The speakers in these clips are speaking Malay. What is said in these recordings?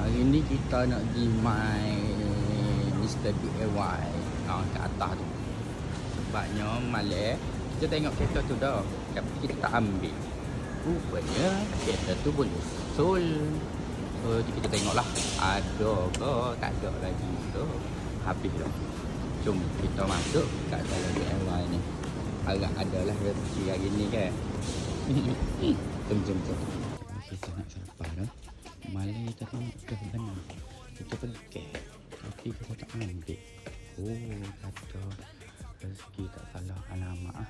Hari ni kita nak pergi main Mr. DIY kat atas tu. Sebabnya malam kita tengok kereta tu dah, tapi kita tak ambil. Rupanya kereta tu boleh sul. So kita tengoklah ada ke tak ada lagi ke. Habis dah. Jom kita masuk kat dalam DIY ni. Agak ada lah rezeki hari ni kan. Jom. Kita nak sampai dah. Malam kita tengok dah benar. Kita pergi tapi kita tak ambil. Oh, kata rezeki tak salah alamat.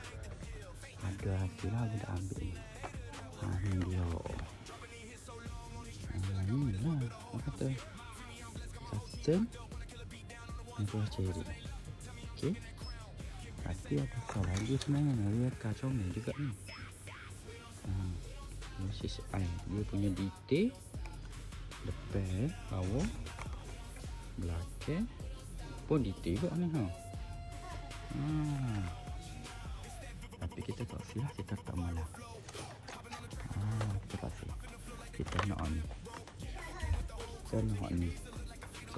Ada hasil lah kita ambil. Ni dia. Ni lah. Apa kata? Sustain. Ni buah cherry. Okay. Tapi apa salah dia sebenarnya. Dia kacau ni juga ni. Dia punya detail depan, bawah, belakang pun detail juga ni tapi kita tak silah, kita tak malah kita tak silah, kita nak ni so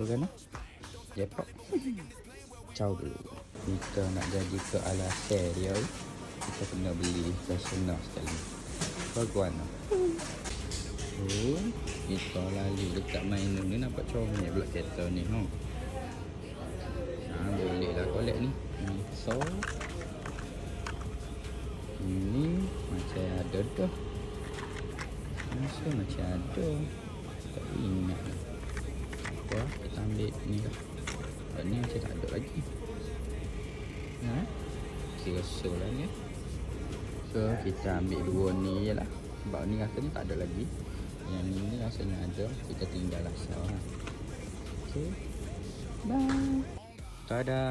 kan jepok caw dulu. Kita nak jadi ke ala serial, kita kena beli fashioner sekali baguan kita lalu dekat mainan ni nampak comel pula kereta ni boleh lah collect ni. So ini macam ada dah, macam ada, tak ingat apa kita ambil ni lah. Ni macam tak ada lagi. Rasa lah ni. So kita ambil dua ni je lah, sebab ni rasanya tak ada lagi. Yang ni rasanya ada, kita tinggal asal. Okay, bye. Tada.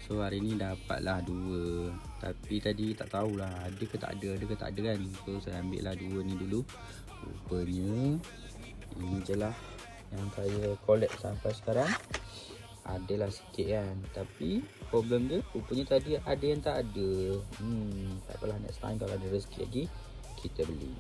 So hari ni dapatlah dua, tapi tadi tak tahulah ada ke tak ada kan. So saya ambil lah dua ni dulu. Rupanya ini je lah yang saya collect sampai sekarang. Adalah sikit kan, tapi problem dia rupanya tadi ada yang tak ada. Tak apalah, next time kalau ada rezeki lagi kita beli.